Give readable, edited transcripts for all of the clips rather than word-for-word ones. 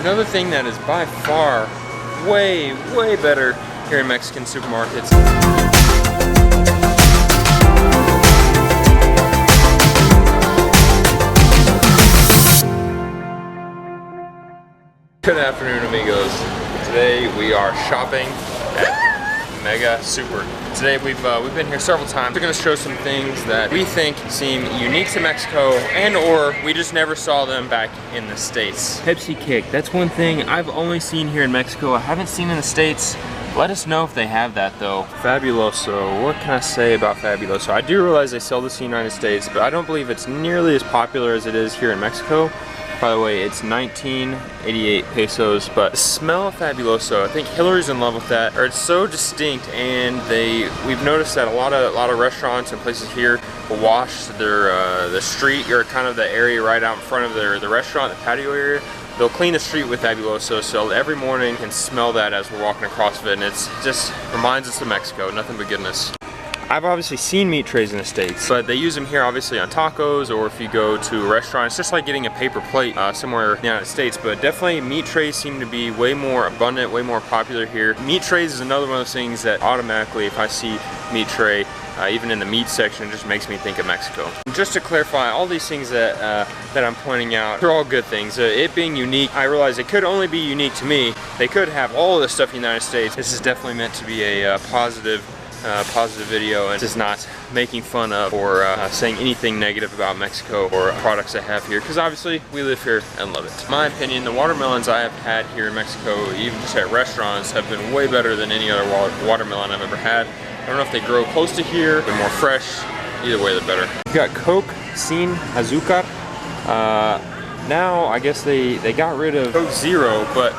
Another thing that is by far way better here in Mexican supermarkets. Good afternoon, amigos. Today we are shopping at Mega Super. Today we've been here several times. We're going to show some things that we think seem unique to Mexico, and or we just never saw them back in the States. Pepsi Kick, that's one thing I've only seen here in Mexico. I haven't seen in the States. Let us know if they have that though. Fabuloso, what can I say about Fabuloso? I do realize they sell this in the United States, but I don't believe it's nearly as popular as it is here in Mexico. By the way, it's 1988 pesos, but the smell of Fabuloso, I think Hillary's in love with that. Or it's so distinct, and we've noticed that a lot of restaurants and places here will wash the street, or kind of the area right out in front of the restaurant, the patio area. They'll clean the street with Fabuloso, so every morning can smell that as we're walking across of it, and it just reminds us of Mexico, nothing but goodness. I've obviously seen meat trays in the States, but they use them here obviously on tacos, or if you go to a restaurant, it's just like getting a paper plate somewhere in the United States, but definitely meat trays seem to be way more abundant, way more popular here. Meat trays is another one of those things that automatically, if I see meat tray, even in the meat section, it just makes me think of Mexico. Just to clarify, all these things that I'm pointing out, they're all good things. It being unique, I realize it could only be unique to me. They could have all of this stuff in the United States. This is definitely meant to be a positive video, and just not making fun of or saying anything negative about Mexico or products I have here, because obviously we live here and love it. In my opinion, the watermelons I have had here in Mexico, even just at restaurants, have been way better than any other watermelon I've ever had. I don't know if they grow close to here, they're more fresh. Either way, they're better. We've got Coke sin azúcar. Now I guess they got rid of Coke Zero, but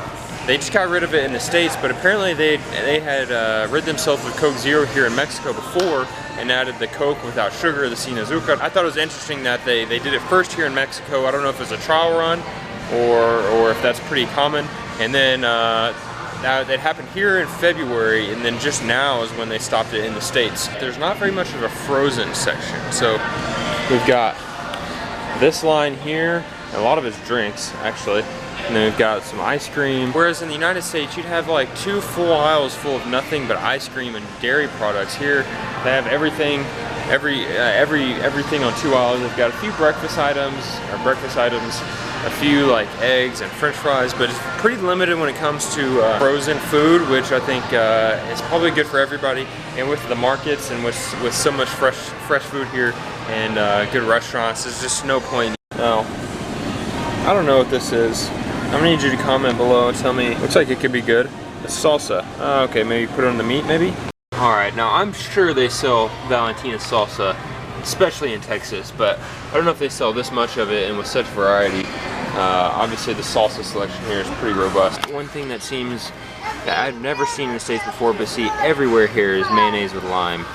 they just got rid of it in the States, but apparently they had rid themselves of Coke Zero here in Mexico before and added the Coke without sugar, the sin azúcar. I thought it was interesting that they did it first here in Mexico. I don't know if it's a trial run or if that's pretty common. And then now that happened here in February, and then just now is when they stopped it in the States. There's not very much of a frozen section. So we've got this line here, and a lot of it's drinks actually. And then we've got some ice cream. Whereas in the United States, you'd have like 2 full aisles full of nothing but ice cream and dairy products. Here, they have everything, everything on 2 aisles. They've got a few breakfast items, a few like eggs and French fries, but it's pretty limited when it comes to frozen food, which I think is probably good for everybody. And with the markets and with so much fresh food here and good restaurants, there's just no point. No, I don't know what this is. I'm gonna need you to comment below and tell me. Looks like it could be good. It's salsa. Okay, maybe put it on the meat, maybe? Alright, now I'm sure they sell Valentina Salsa, especially in Texas, but I don't know if they sell this much of it and with such variety. Obviously the salsa selection here is pretty robust. One thing that seems that I've never seen in the States before, but see everywhere here, is mayonnaise with lime.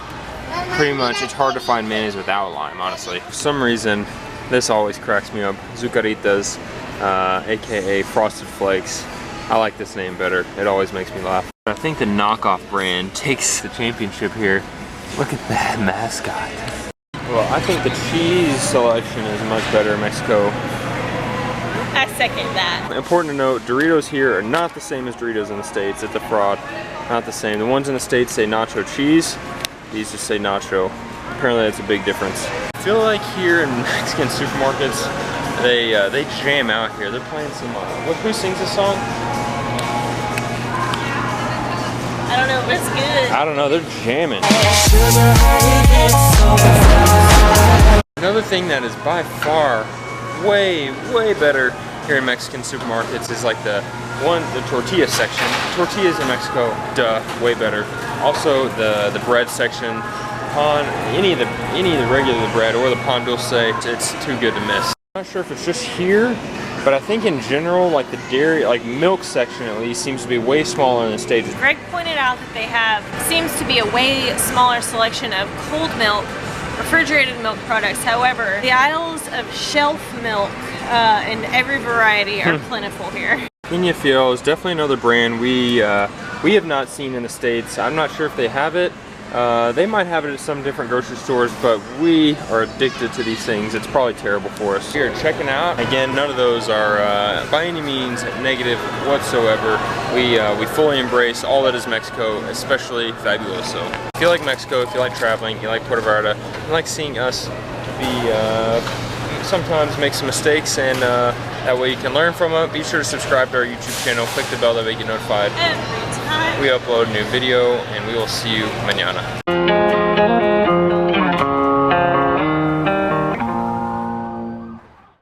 Pretty much, it's hard to find mayonnaise without lime, honestly. For some reason, this always cracks me up. Zucaritas. AKA Frosted Flakes. I like this name better. It always makes me laugh. I think the knockoff brand takes the championship here. Look at that mascot. Well, I think the cheese selection is much better in Mexico. I second that. Important to note, Doritos here are not the same as Doritos in the States. It's a fraud. Not the same. The ones in the States say nacho cheese. These just say nacho. Apparently that's a big difference. I feel like here in Mexican supermarkets, they jam out here. They're playing some, who sings this song? I don't know, but it's good. I don't know, they're jamming. Another thing that is by far way better here in Mexican supermarkets is like the tortilla section. Tortillas in Mexico, duh, way better. Also the bread section, any of the regular bread or the pan dulce, it's too good to miss. I'm not sure if it's just here, but I think in general, like the dairy, like milk section at least, seems to be way smaller in the States. Greg pointed out that they seems to be a way smaller selection of cold milk, refrigerated milk products. However, the aisles of shelf milk in every variety are plentiful here. Peñafiel is definitely another brand we have not seen in the States. I'm not sure if they have it. They might have it at some different grocery stores, but we are addicted to these things. It's probably terrible for us. Here, checking out. Again, none of those are by any means negative whatsoever. We fully embrace all that is Mexico, especially Fabuloso. If you like Mexico, if you like traveling, you like Puerto Vallarta, you like seeing us sometimes make some mistakes, and that way you can learn from it. Be sure to subscribe to our YouTube channel, click the bell to make you notified Every time we upload a new video, and we will see you mañana.